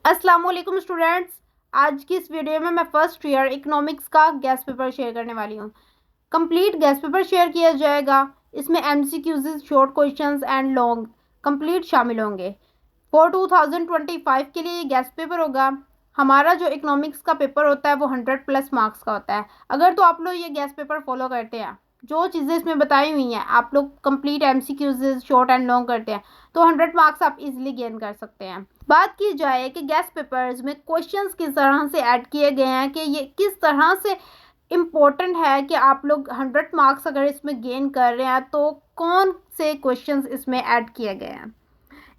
अस्सलाम वालेकुम स्टूडेंट्स। आज की इस वीडियो में मैं फर्स्ट ईयर इकोनॉमिक्स का गैस पेपर शेयर करने वाली हूँ। कंप्लीट गैस पेपर शेयर किया जाएगा। इसमें MCQs, short questions and long complete शामिल होंगे। फॉर 2025 के लिए ये गैस पेपर होगा। हमारा जो इकोनॉमिक्स का पेपर होता है वो 100+ मार्क्स का होता है। अगर तो आप लोग ये गैस पेपर फॉलो करते हैं, जो चीज़ें इसमें बताई हुई हैं, आप लोग complete MCQs short and long करते हैं, तो 100 मार्क्स आप इजीली गेन कर सकते हैं। बात की जाए कि गैस पेपर्स में क्वेश्चंस किस तरह से ऐड किए गए हैं, कि ये किस तरह से इम्पोर्टेंट है कि आप लोग 100 मार्क्स अगर इसमें गेन कर रहे हैं, तो कौन से क्वेश्चंस इसमें ऐड किए गए हैं।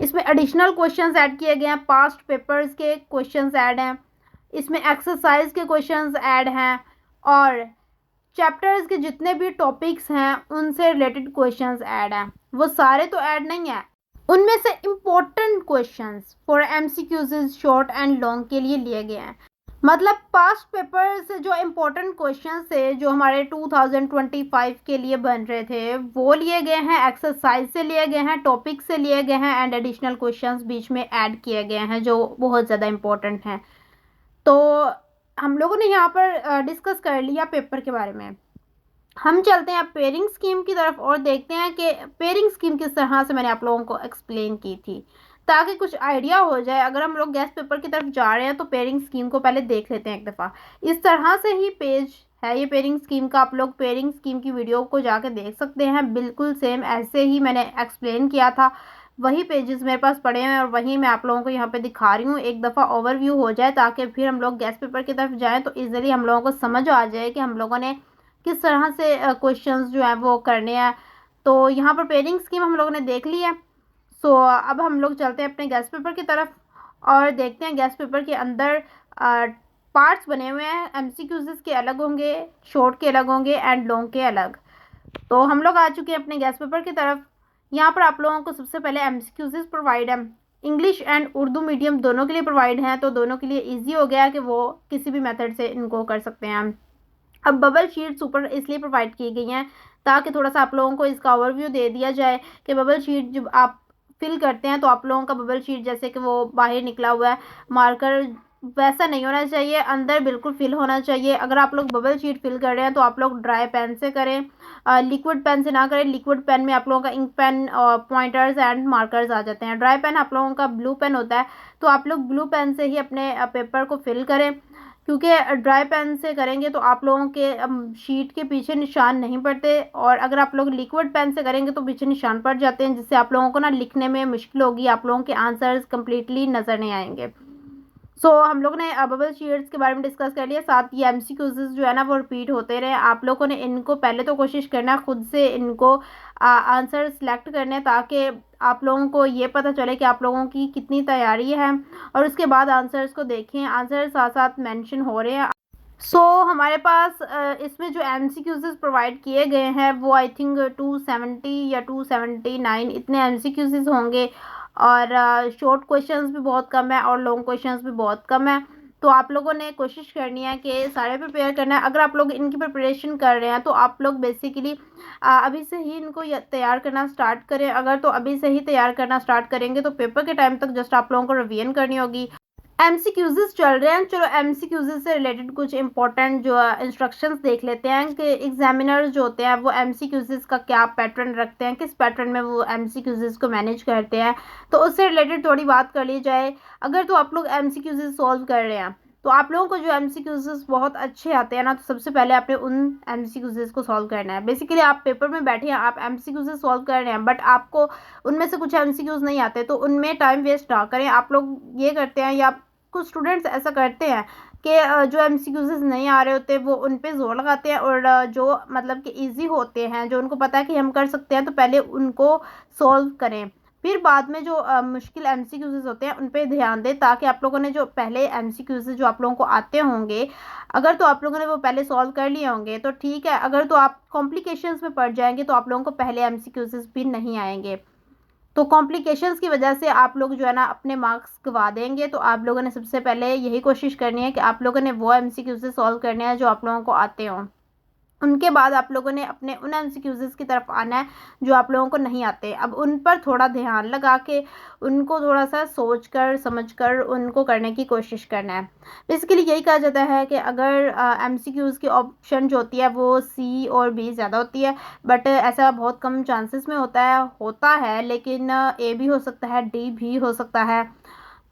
इसमें एडिशनल क्वेश्चंस ऐड किए गए हैं, पास्ट पेपर्स के क्वेश्चंस ऐड हैं, इसमें एक्सरसाइज के क्वेश्चंस ऐड हैं, और चैप्टर्स के जितने भी टॉपिक्स हैं उनसे रिलेटेड क्वेश्चंस ऐड हैं। वो सारे तो ऐड नहीं है, उनमें से important questions for MCQs short and long के लिए लिए गए हैं। मतलब पास्ट पेपर से जो इम्पोर्टेंट क्वेश्चंस थे, जो हमारे 2025 के लिए बन रहे थे, वो लिए गए हैं, एक्सरसाइज से लिए गए हैं, टॉपिक से लिए गए हैं, एंड एडिशनल क्वेश्चंस बीच में ऐड किए गए हैं जो बहुत ज़्यादा इम्पोर्टेंट हैं। तो हम लोगों ने यहाँ पर डिस्कस कर लिया पेपर के बारे में। हम चलते हैं पेयरिंग स्कीम की तरफ और देखते हैं कि पेयरिंग स्कीम किस तरह से मैंने आप लोगों को एक्सप्लेन की थी, ताकि कुछ आइडिया हो जाए। अगर हम लोग गैस पेपर की तरफ जा रहे हैं तो पेयरिंग स्कीम को पहले देख लेते हैं एक दफ़ा। इस तरह से ही पेज है ये पेयरिंग स्कीम का। आप लोग पेयरिंग स्कीम की वीडियो को जाके देख सकते हैं। बिल्कुल सेम ऐसे ही मैंने एक्सप्लेन किया था, वही पेजेस मेरे पास पड़े हैं और वही मैं आप लोगों को यहाँ पे दिखा रही हूँ। एक दफ़ा ओवरव्यू हो जाए ताकि फिर हम लोग गैस पेपर की तरफ जाएँ तो ईजिली हम लोगों को समझ आ जाए कि हम लोगों ने किस तरह से क्वेश्चंस जो है वो करने हैं। तो यहाँ पर पेयरिंग स्कीम हम लोगों ने देख ली है। सो अब हम लोग चलते हैं अपने गैस पेपर की तरफ और देखते हैं गैस पेपर के अंदर पार्ट्स बने हुए हैं। एमसीक्यूज के अलग होंगे, शॉर्ट के अलग होंगे एंड लॉन्ग के अलग। तो हम लोग आ चुके हैं अपने गैस पेपर की तरफ। यहाँ पर आप लोगों को सबसे पहले एमसीक्यूज प्रोवाइड है। इंग्लिश एंड उर्दू मीडियम दोनों के लिए प्रोवाइड हैं, तो दोनों के लिए ईजी हो गया कि वो किसी भी मेथड से इनको कर सकते हैं। अब बबल शीट्स ऊपर इसलिए प्रोवाइड की गई हैं ताकि थोड़ा सा आप लोगों को इसका ओवरव्यू दे दिया जाए कि बबल शीट जब आप फिल करते हैं तो आप लोगों का बबल शीट जैसे कि वो बाहर निकला हुआ है मार्कर, वैसा नहीं होना चाहिए, अंदर बिल्कुल फिल होना चाहिए। अगर आप लोग बबल शीट फिल कर रहे हैं तो आप लोग ड्राई पेन से करें, लिक्विड पेन से ना करें। लिक्विड पेन में आप लोगों का इंक पेन और पॉइंटर्स एंड मार्कर्स आ जाते हैं। ड्राई पेन आप लोगों का ब्लू पेन होता है, तो आप लोग ब्लू पेन से ही अपने पेपर को फिल करें, क्योंकि ड्राई पेन से करेंगे तो आप लोगों के शीट के पीछे निशान नहीं पड़ते, और अगर आप लोग लिक्विड पेन से करेंगे तो पीछे निशान पड़ जाते हैं, जिससे आप लोगों को ना लिखने में मुश्किल होगी, आप लोगों के आंसर्स कंप्लीटली नज़र नहीं आएंगे। हम लोग ने बबल शीट्स के बारे में डिस्कस कर लिया। साथ ही एमसीक्यूज जो है ना वो रिपीट होते रहे। आप लोगों ने इनको पहले तो कोशिश करना खुद से इनको आंसर सेलेक्ट करने, ताकि आप लोगों को ये पता चले कि आप लोगों की कितनी तैयारी है, और उसके बाद आंसर्स को देखें। आंसर साथ साथ मेंशन हो रहे हैं। हमारे पास इसमें जो एमसीक्यूज प्रोवाइड किए गए हैं वो आई थिंक 270 या 279 इतने एमसीक्यूज होंगे, और शॉर्ट क्वेश्चंस भी बहुत कम है और लॉन्ग क्वेश्चंस भी बहुत कम है। तो आप लोगों ने कोशिश करनी है कि सारे प्रिपेयर करना है। अगर आप लोग इनकी प्रिपरेशन कर रहे हैं तो आप लोग बेसिकली अभी से ही इनको तैयार करना स्टार्ट करें। अगर तो अभी से ही तैयार करना स्टार्ट करेंगे तो पेपर के टाइम तक जस्ट आप लोगों को रिवीजन करनी होगी। एमसीक्यूज़ चल रहे हैं, चलो एमसीक्यूज़ से रिलेटेड कुछ इंपॉर्टेंट जो इंस्ट्रक्शंस देख लेते हैं कि एग्जामिनर्स जो होते हैं वो एमसीक्यूज़ का क्या पैटर्न रखते हैं, किस पैटर्न में वो एमसीक्यूज़ को मैनेज करते हैं। तो उससे रिलेटेड थोड़ी बात कर ली जाए। अगर तो आप लोग एमसीक्यूज़ सॉल्व कर रहे हैं तो आप लोगों को जो एमसीक्यूज़ बहुत अच्छे आते हैं ना, तो सबसे पहले आपने उन एमसीक्यूज़ को सॉल्व करना है। बेसिकली आप पेपर में बैठे हैं, आप एमसीक्यूज़ सॉल्व कर रहे हैं, बट आपको उनमें से कुछ एमसीक्यूज़ नहीं आते, तो उनमें टाइम वेस्ट ना करें। आप लोग ये करते हैं, या कुछ स्टूडेंट्स ऐसा करते हैं कि जो एमसीक्यूज नहीं आ रहे होते वो उन पे जोर लगाते हैं, और जो मतलब कि इजी होते हैं, जो उनको पता है कि हम कर सकते हैं, तो पहले उनको सॉल्व करें, फिर बाद में जो मुश्किल एमसीक्यूज होते हैं उन पे ध्यान दें, ताकि आप लोगों ने जो पहले एमसीक्यूज जो आप लोगों को आते होंगे, अगर तो आप लोगों ने वो पहले सॉल्व कर लिए होंगे तो ठीक है। अगर तो आप कॉम्प्लिकेशंस में पड़ जाएंगे तो आप लोगों को पहले एमसीक्यूज भी नहीं आएंगे, तो कॉम्प्लिकेशंस की वजह से आप लोग जो है ना अपने मार्क्स गवा देंगे। तो आप लोगों ने सबसे पहले यही कोशिश करनी है कि आप लोगों ने वो एमसीक्यू से सॉल्व करने हैं जो आप लोगों को आते हों। उनके बाद आप लोगों ने अपने उन एमसीक्यूज़ की तरफ आना है जो आप लोगों को नहीं आते। अब उन पर थोड़ा ध्यान लगा के उनको थोड़ा सा सोच कर समझ कर उनको करने की कोशिश करना है। बेसिकली यही कहा जाता है कि अगर एमसीक्यूज़ की ऑप्शन जो होती है वो सी और बी ज़्यादा होती है, बट ऐसा बहुत कम चांसेस में होता है, लेकिन ए भी हो सकता है, डी भी हो सकता है।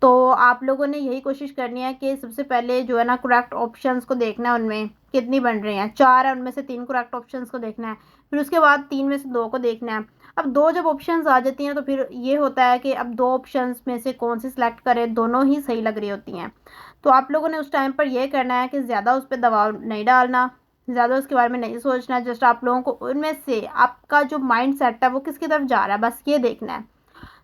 तो आप लोगों ने यही कोशिश करनी है कि सबसे पहले जो है ना करेक्ट ऑप्शंस को देखना है, उनमें कितनी बन रही हैं। 4 है, उनमें से 3 करेक्ट ऑप्शंस को देखना है, फिर उसके बाद 3 में से 2 को देखना है। अब 2 जब ऑप्शंस आ जाती हैं तो फिर ये होता है कि अब 2 ऑप्शंस में से कौन सी सिलेक्ट करें, दोनों ही सही लग रही होती हैं। तो आप लोगों ने उस टाइम पर यह करना है कि ज़्यादा उस पर दबाव नहीं डालना, ज़्यादा उसके बारे में नहीं सोचना है। जस्ट आप लोगों को उनमें से आपका जो माइंड सेट है वो किसकी तरफ जा रहा है, बस ये देखना है।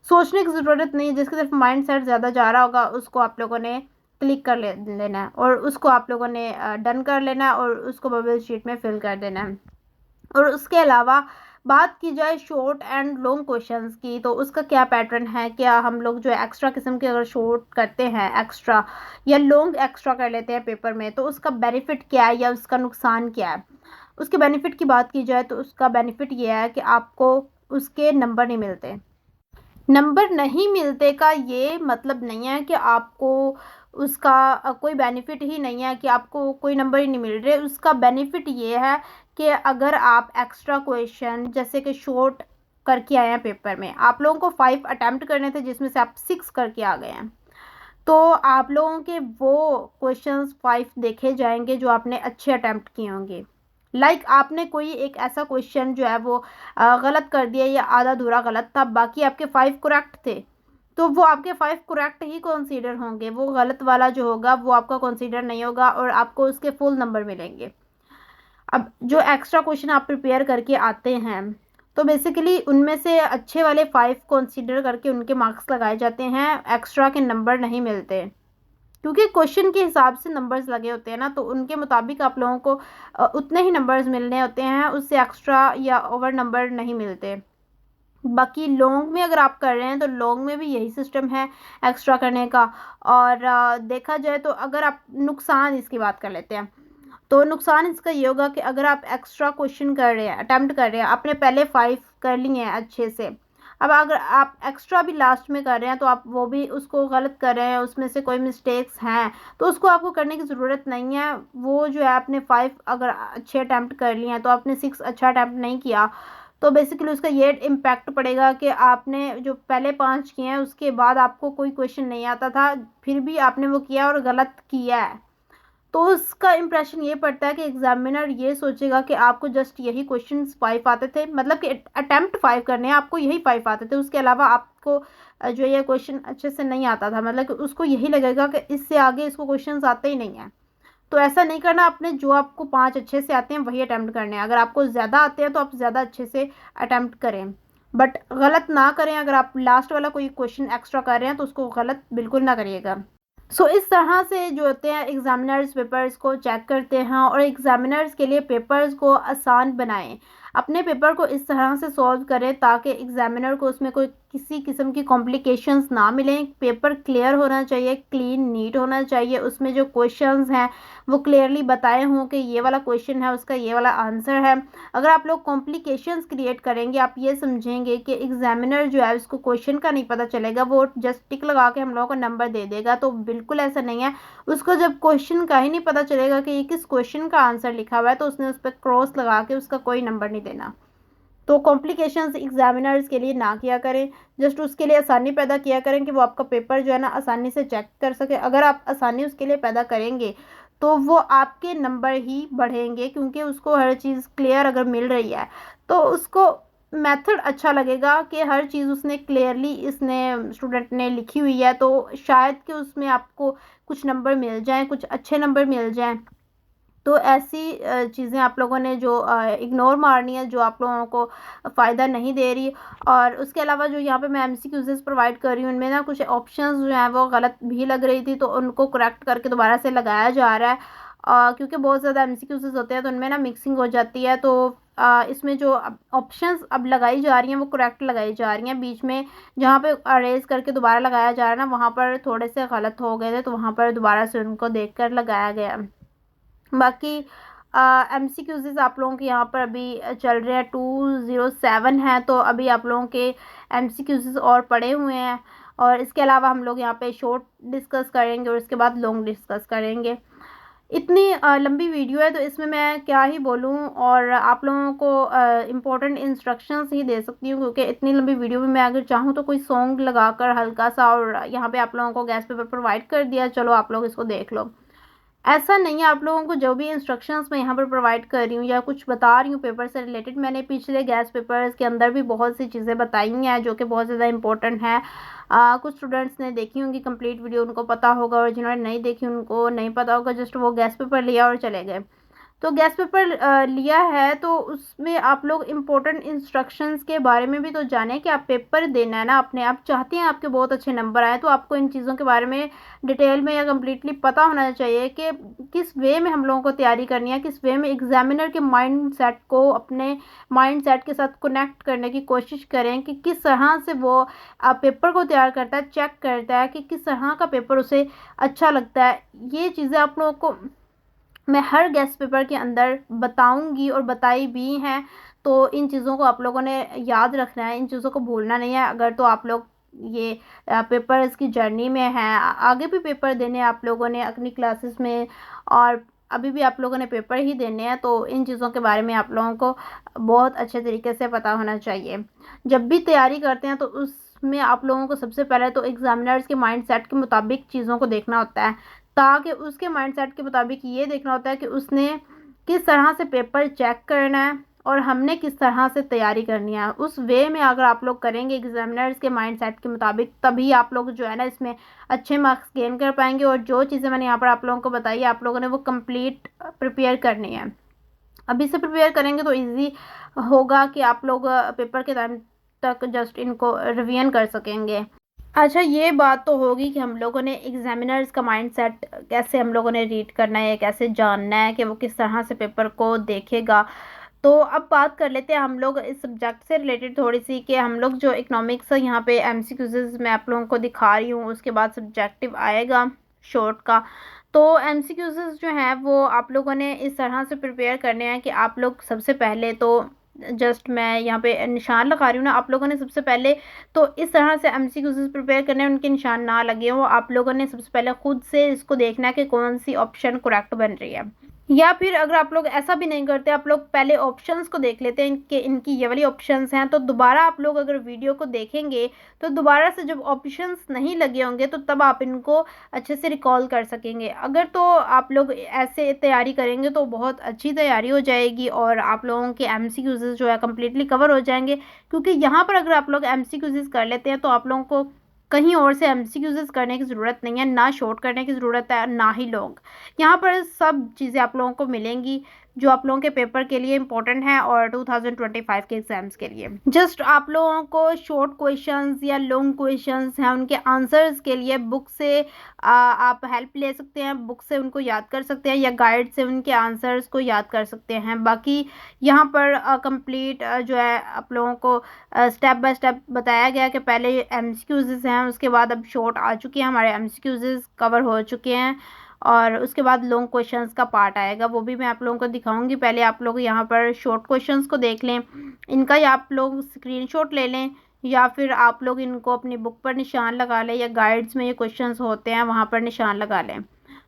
सोचने की ज़रूरत नहीं है, जिसकी तरफ माइंड सेट ज़्यादा जा रहा होगा उसको आप लोगों ने क्लिक कर लेना है और उसको आप लोगों ने डन कर लेना है और उसको बबल शीट में फिल कर देना है। और उसके अलावा बात की जाए शॉर्ट एंड लॉन्ग क्वेश्चंस की, तो उसका क्या पैटर्न है। क्या हम लोग जो है एक्स्ट्रा किस्म के अगर शॉर्ट करते हैं एक्स्ट्रा, या लॉन्ग एक्स्ट्रा कर लेते हैं पेपर में, तो उसका बेनिफिट क्या है या उसका नुकसान क्या है। उसके बेनिफिट की बात की जाए तो उसका बेनिफिट ये है कि आपको उसके नंबर नहीं मिलते। नंबर नहीं मिलते का ये मतलब नहीं है कि आपको उसका कोई बेनिफिट ही नहीं है, कि आपको कोई नंबर ही नहीं मिल रहे। उसका बेनिफिट ये है कि अगर आप एक्स्ट्रा क्वेश्चन जैसे कि शॉर्ट करके आए हैं पेपर में, आप लोगों को 5 अटैम्प्ट करने थे जिसमें से आप 6 करके आ गए हैं, तो आप लोगों के वो क्वेश्चंस 5 देखे जाएंगे जो आपने अच्छे अटैम्प्ट किए होंगे। आपने कोई एक ऐसा क्वेश्चन जो है वो गलत कर दिया या आधा अधूरा गलत था, बाकी आपके 5 करेक्ट थे, तो वो आपके 5 करेक्ट ही कंसीडर होंगे। वो गलत वाला जो होगा वो आपका कंसीडर नहीं होगा और आपको उसके फुल नंबर मिलेंगे। अब जो एक्स्ट्रा क्वेश्चन आप प्रिपेयर करके आते हैं, तो बेसिकली उनमें से अच्छे वाले 5 कंसीडर करके उनके मार्क्स लगाए जाते हैं, एक्स्ट्रा के नंबर नहीं मिलते। क्योंकि क्वेश्चन के हिसाब से नंबर्स लगे होते हैं ना, तो उनके मुताबिक आप लोगों को उतने ही नंबर्स मिलने होते हैं, उससे एक्स्ट्रा या ओवर नंबर नहीं मिलते। बाकी लॉन्ग में अगर आप कर रहे हैं तो लॉन्ग में भी यही सिस्टम है एक्स्ट्रा करने का। और देखा जाए तो अगर आप नुकसान इसकी बात कर लेते हैं, तो नुकसान इसका ये होगा कि अगर आप एक्स्ट्रा क्वेश्चन कर रहे हैं, अटेम्प्ट कर रहे हैं, आपने पहले 5 कर लिए हैं अच्छे से, अब अगर आप एक्स्ट्रा भी लास्ट में कर रहे हैं तो आप वो भी उसको गलत कर रहे हैं, उसमें से कोई मिस्टेक्स हैं, तो उसको आपको करने की ज़रूरत नहीं है। वो जो है आपने 5 अगर अच्छे अटैम्प्ट कर लिए हैं तो आपने 6 अच्छा अटैम्प्ट नहीं किया, तो बेसिकली उसका ये इम्पैक्ट पड़ेगा कि आपने जो पहले 5 किए हैं उसके बाद आपको कोई क्वेश्चन नहीं आता था, फिर भी आपने वो किया और गलत किया है, तो उसका इम्प्रेशन ये पड़ता है कि एग्जामिनर ये सोचेगा कि आपको जस्ट यही क्वेश्चंस 5 आते थे, मतलब कि अटेम्प्ट 5 करने हैं, आपको यही 5 आते थे, उसके अलावा आपको जो ये क्वेश्चन अच्छे से नहीं आता था, मतलब कि उसको यही लगेगा कि इससे आगे इसको क्वेश्चंस आते ही नहीं हैं। तो ऐसा नहीं करना, आपने जो आपको 5 अच्छे से आते हैं वही अटैम्प्ट करने हैं। अगर आपको ज़्यादा आते हैं तो आप ज़्यादा अच्छे से अटैम्प्ट करें, बट गलत ना करें। अगर आप लास्ट वाला कोई क्वेश्चन एक्स्ट्रा कर रहे हैं तो उसको गलत बिल्कुल ना करिएगा। इस तरह से जो होते हैं एग्जामिनर्स पेपर्स को चेक करते हैं और एग्जामिनर्स के लिए पेपर्स को आसान बनाएं। अपने पेपर को इस तरह से सॉल्व करें ताकि एग्जामिनर को उसमें कोई किसी किस्म की कॉम्प्लिकेशंस ना मिलें। पेपर क्लियर होना चाहिए, क्लीन नीट होना चाहिए, उसमें जो क्वेश्चंस हैं वो क्लियरली बताए हों कि ये वाला क्वेश्चन है उसका ये वाला आंसर है। अगर आप लोग कॉम्प्लिकेशंस क्रिएट करेंगे, आप ये समझेंगे कि एग्जामिनर जो है उसको क्वेश्चन का नहीं पता चलेगा, वो जस्ट टिक लगा के हम लोगों को नंबर दे देगा, तो बिल्कुल ऐसा नहीं है। उसको जब क्वेश्चन का ही नहीं पता चलेगा कि ये किस क्वेश्चन का आंसर लिखा हुआ है, तो उसने उस पर क्रॉस लगा के उसका कोई नंबर नहीं देना। तो कॉम्प्लिकेशंस एग्जामिनर्स के लिए ना किया करें, जस्ट उसके लिए आसानी पैदा किया करें कि वो आपका पेपर जो है ना आसानी से चेक कर सके। अगर आप आसानी उसके लिए पैदा करेंगे तो वो आपके नंबर ही बढ़ेंगे, क्योंकि उसको हर चीज़ क्लियर अगर मिल रही है तो उसको मेथड अच्छा लगेगा कि हर चीज़ उसने क्लियरली इसने स्टूडेंट ने लिखी हुई है, तो शायद कि उसमें आपको कुछ नंबर मिल जाएं, कुछ अच्छे नंबर मिल जाएं। तो ऐसी चीज़ें आप लोगों ने जो इग्नोर मारनी है जो आप लोगों को फ़ायदा नहीं दे रही। और उसके अलावा जो यहाँ पे मैं एमसीक्यूज़ प्रोवाइड कर रही हूँ, उनमें ना कुछ ऑप्शंस जो हैं वो गलत भी लग रही थी, तो उनको करेक्ट करके दोबारा से लगाया जा रहा है। क्योंकि बहुत ज़्यादा एमसीक्यूज़ होते हैं तो उनमें ना मिक्सिंग हो जाती है, तो इसमें जो ऑप्शंस अब लगाई जा रही हैं वो करेक्ट लगाई जा रही हैं। बीच में जहाँ पे अरेज करके दोबारा लगाया जा रहा है ना, वहाँ पर थोड़े से गलत हो गए थे, तो वहाँ पर दोबारा से उनको देख कर लगाया गया। बाकी MCQs आप लोगों के यहाँ पर अभी चल रहे हैं 207 हैं, तो अभी आप लोगों के MCQs और पड़े हुए हैं। और इसके अलावा हम लोग यहाँ पे शॉर्ट डिस्कस करेंगे और उसके बाद लॉन्ग डिस्कस करेंगे। इतनी लंबी वीडियो है तो इसमें मैं क्या ही बोलूँ, और आप लोगों को इम्पोर्टेंट इंस्ट्रक्शंस ही दे सकती हूँ, क्योंकि इतनी लंबी वीडियो में मैं अगर चाहूँ तो कोई सॉन्ग लगाकर हल्का सा और यहाँ पे आप लोगों को गैस पेपर प्रोवाइड कर दिया, चलो आप लोग इसको देख लो। ऐसा नहीं है। आप लोगों को जो भी इंस्ट्रक्शंस मैं यहाँ पर प्रोवाइड कर रही हूँ या कुछ बता रही हूँ पेपर से रिलेटेड, मैंने पिछले गैस पेपर्स के अंदर भी बहुत सी चीज़ें बताई हैं जो कि बहुत ज़्यादा इंपॉर्टेंट हैं। कुछ स्टूडेंट्स ने देखी होंगी कंप्लीट वीडियो, उनको पता होगा, और जिन्होंने नहीं देखी उनको नहीं पता होगा, जस्ट वो गैस पेपर लिया और चले गए। तो गैस पेपर लिया है तो उसमें आप लोग इम्पोर्टेंट इंस्ट्रक्शंस के बारे में भी तो जानें कि आप पेपर देना है ना अपने, आप चाहते हैं आपके बहुत अच्छे नंबर आए, तो आपको इन चीज़ों के बारे में डिटेल में या कम्प्लीटली पता होना चाहिए कि किस वे में हम लोगों को तैयारी करनी है, किस वे में एग्जामिनर के माइंड सेट को अपने माइंड सेट के साथ कनेक्ट करने की कोशिश करें कि किस तरह से वो पेपर को तैयार करता है, चेक करता है कि किस तरह का पेपर उसे अच्छा लगता है। ये चीज़ें आप लोगों को मैं हर गेस्ट पेपर के अंदर बताऊंगी और बताई भी हैं। तो इन चीज़ों को आप लोगों ने याद रखना है, इन चीज़ों को भूलना नहीं है। अगर तो आप लोग ये पेपर्स की जर्नी में हैं, आगे भी पेपर देने आप लोगों ने अपनी क्लासेस में, और अभी भी आप लोगों ने पेपर ही देने हैं, तो इन चीज़ों के बारे में आप लोगों को बहुत अच्छे तरीके से पता होना चाहिए। जब भी तैयारी करते हैं तो उसमें आप लोगों को सबसे पहले तो एग्जामिनर्स के माइंड सेट के मुताबिक चीज़ों को देखना होता है, ताकि उसके माइंडसेट के मुताबिक ये देखना होता है कि उसने किस तरह से पेपर चेक करना है और हमने किस तरह से तैयारी करनी है। उस वे में अगर आप लोग करेंगे एग्जामिनर्स के माइंडसेट के मुताबिक, तभी आप लोग जो है ना इसमें अच्छे मार्क्स गेन कर पाएंगे। और जो चीज़ें मैंने यहाँ पर आप लोगों को बताई आप लोगों ने वो कंप्लीट प्रिपेयर करनी है। अभी से प्रिपेयर करेंगे तो ईजी होगा कि आप लोग पेपर के टाइम तक जस्ट इनको रिवीजन कर सकेंगे। अच्छा, ये बात तो होगी कि हम लोगों ने एग्जामिनर्स का माइंडसेट कैसे हम लोगों ने रीड करना है, कैसे जानना है कि वो किस तरह से पेपर को देखेगा। तो अब बात कर लेते हैं हम लोग इस सब्जेक्ट से रिलेटेड थोड़ी सी, कि हम लोग जो इकोनॉमिक्स यहाँ पे MCQs मैं आप लोगों को दिखा रही हूँ, उसके बाद सब्जेक्टिव आएगा शॉर्ट का। तो MCQs जो हैं वो आप लोगों ने इस तरह से प्रिपेयर करने हैं कि आप लोग सबसे पहले तो जस्ट मैं यहाँ पे निशान लगा रही हूँ ना, आप लोगों ने सबसे पहले तो इस तरह से MCQs प्रिपेयर करने हैं, उनके निशान ना लगे हो। आप लोगों ने सबसे पहले खुद से इसको देखना है कि कौन सी ऑप्शन करेक्ट बन रही है। या फिर अगर आप लोग ऐसा भी नहीं करते, आप लोग पहले ऑप्शंस को देख लेते हैं इनके, इनकी ये वाली ऑप्शंस हैं, तो दोबारा आप लोग अगर वीडियो को देखेंगे तो दोबारा से जब ऑप्शंस नहीं लगे होंगे तो तब आप इनको अच्छे से रिकॉल कर सकेंगे। अगर तो आप लोग ऐसे तैयारी करेंगे तो बहुत अच्छी तैयारी हो जाएगी और आप लोगों के MCQs जो है कम्प्लीटली कवर हो जाएंगे। क्योंकि यहाँ पर अगर आप लोग MCQs कर लेते हैं तो आप लोगों को कहीं और से MCQs करने की ज़रूरत नहीं है, ना शॉर्ट करने की ज़रूरत है ना ही लॉन्ग। यहाँ पर सब चीज़ें आप लोगों को मिलेंगी जो आप लोगों के पेपर के लिए इंपॉर्टेंट है और 2025 के एग्जाम्स के लिए। जस्ट आप लोगों को शॉर्ट क्वेश्चंस या लॉन्ग क्वेश्चंस हैं उनके आंसर्स के लिए बुक से आप हेल्प ले सकते हैं, बुक से उनको याद कर सकते हैं या गाइड से उनके आंसर्स को याद कर सकते हैं। बाकी यहाँ पर कंप्लीट जो है आप लोगों को स्टेप बाय स्टेप बताया गया कि पहले MCQs हैं, उसके बाद अब शॉर्ट आ चुके हैं, हमारे MCQs कवर हो चुके हैं, और उसके बाद लॉन्ग क्वेश्चंस का पार्ट आएगा, वो भी मैं आप लोगों को दिखाऊंगी। पहले आप लोग यहाँ पर शॉर्ट क्वेश्चंस को देख लें, इनका या आप लोग स्क्रीनशॉट ले लें या फिर आप लोग इनको अपनी बुक पर निशान लगा लें या गाइड्स में ये क्वेश्चंस होते हैं वहाँ पर निशान लगा लें।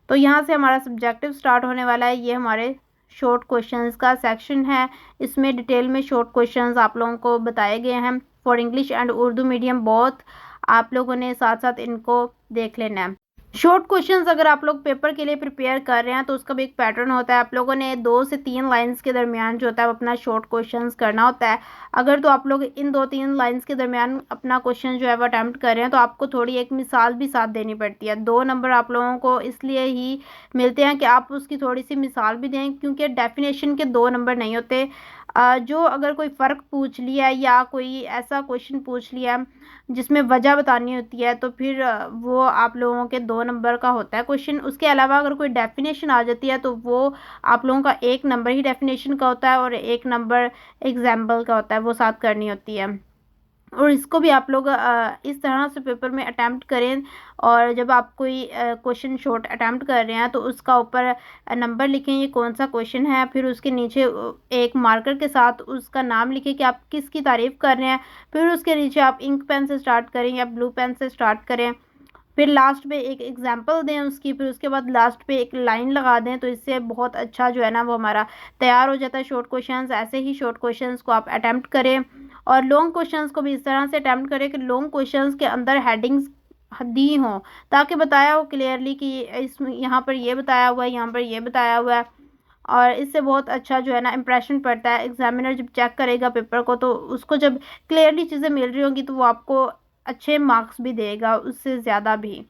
तो यहाँ से हमारा सब्जेक्टिव स्टार्ट होने वाला है। ये हमारे शॉर्ट क्वेश्चंस का सेक्शन है, इसमें डिटेल में शॉर्ट क्वेश्चंस आप लोगों को बताए गए हैं for English and Urdu medium both. आप लोगों ने साथ साथ इनको देख लेना है। शॉर्ट क्वेश्चंस अगर आप लोग पेपर के लिए प्रिपेयर कर रहे हैं तो उसका भी एक पैटर्न होता है। आप लोगों ने 2 से 3 लाइंस के दरमियान जो होता है अपना शॉर्ट क्वेश्चंस करना होता है। अगर तो आप लोग इन 2-3 लाइंस के दरमियान अपना क्वेश्चन जो है वो अटैम्प्ट कर रहे हैं तो आपको थोड़ी एक मिसाल भी साथ देनी पड़ती है। 2 नंबर आप लोगों को इसलिए ही मिलते हैं कि आप उसकी थोड़ी सी मिसाल भी दें, क्योंकि डेफिनेशन के 2 नंबर नहीं होते। जो अगर कोई फ़र्क पूछ लिया या कोई ऐसा क्वेश्चन पूछ लिया जिसमें वजह बतानी होती है तो फिर वो आप लोगों के 2 नंबर का होता है क्वेश्चन। उसके अलावा अगर कोई डेफिनेशन आ जाती है तो वो आप लोगों का 1 नंबर ही डेफिनेशन का होता है और 1 नंबर एग्जाम्पल का होता है, वो साथ करनी होती है। और इसको भी आप लोग इस तरह से पेपर में अटैम्प्ट करें। और जब आप कोई क्वेश्चन शॉर्ट अटैम्प्ट कर रहे हैं तो उसका ऊपर नंबर लिखें, ये कौन सा क्वेश्चन है, फिर उसके नीचे एक मार्कर के साथ उसका नाम लिखें कि आप किसकी तारीफ़ कर रहे हैं। फिर उसके नीचे आप इंक पेन से स्टार्ट करें या ब्लू पेन से स्टार्ट करें। फिर लास्ट पे एक एग्जांपल दें उसकी, फिर उसके बाद लास्ट पे एक लाइन लगा दें। तो इससे बहुत अच्छा जो है ना वो हमारा तैयार हो जाता है शॉर्ट क्वेश्चंस। ऐसे ही शॉर्ट क्वेश्चंस को आप अटैम्प्ट करें और लॉन्ग क्वेश्चंस को भी इस तरह से अटैम्प्ट करें कि लॉन्ग क्वेश्चंस के अंदर हेडिंग्स दी हों, ताकि बताया हो क्लियरली कि इसमें यहाँ पर ये बताया हुआ है, यहाँ पर ये बताया हुआ है। और इससे बहुत अच्छा जो है ना इम्प्रेशन पड़ता है। एग्जामिनर जब चेक करेगा पेपर को तो उसको जब क्लियरली चीज़ें मिल रही होंगी तो वो आपको अच्छे मार्क्स भी देगा, उससे ज़्यादा भी।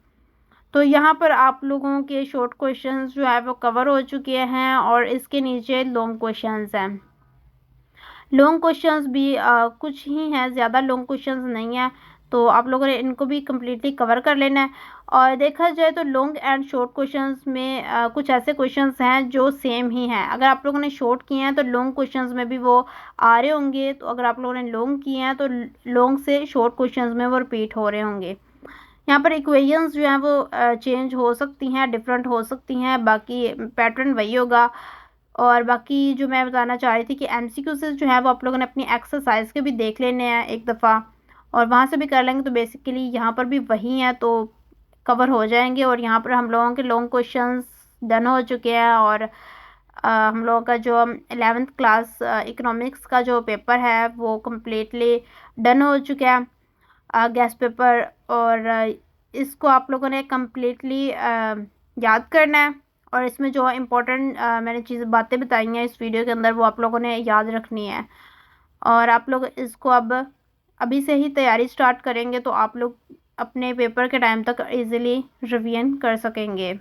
तो यहाँ पर आप लोगों के शॉर्ट क्वेश्चंस जो है वो कवर हो चुके हैं और इसके नीचे लॉन्ग क्वेश्चंस हैं। लॉन्ग क्वेश्चंस भी कुछ ही हैं, ज़्यादा लॉन्ग क्वेश्चंस नहीं है। तो आप लोगों ने इनको भी कम्प्लीटली कवर कर लेना है। और देखा जाए तो लॉन्ग एंड शॉर्ट क्वेश्चंस में कुछ ऐसे क्वेश्चंस हैं जो सेम ही हैं। अगर आप लोगों ने शॉर्ट किए हैं तो लॉन्ग क्वेश्चंस में भी वो आ रहे होंगे, तो अगर आप लोगों ने लॉन्ग किए हैं तो लॉन्ग से शॉर्ट क्वेश्चंस में वो रिपीट हो रहे होंगे। यहाँ पर इक्वेशंस जो हैं वो चेंज हो सकती हैं, डिफरेंट हो सकती हैं, बाकी पैटर्न वही होगा। और बाकी जो मैं बताना चाह रही थी कि एमसीक्यूज़ जो है वो आप लोगों ने अपनी एक्सरसाइज के भी देख लेने हैं एक दफ़ा, और वहाँ से भी कर लेंगे तो बेसिकली यहाँ पर भी वही हैं तो कवर हो जाएंगे। और यहाँ पर हम लोगों के लॉन्ग क्वेश्चंस डन हो चुके हैं। और हम लोगों का जो 11th क्लास इकोनॉमिक्स का जो पेपर है वो कम्प्लीटली डन हो चुका है, गैस पेपर। और इसको आप लोगों ने कम्प्लीटली याद करना है। और इसमें जो इम्पोर्टेंट मैंने चीज़ बातें बताई हैं इस वीडियो के अंदर वो आप लोगों ने याद रखनी है। और आप लोग इसको अब अभी से ही तैयारी स्टार्ट करेंगे तो आप लोग अपने पेपर के टाइम तक इजीली रिवीजन कर सकेंगे।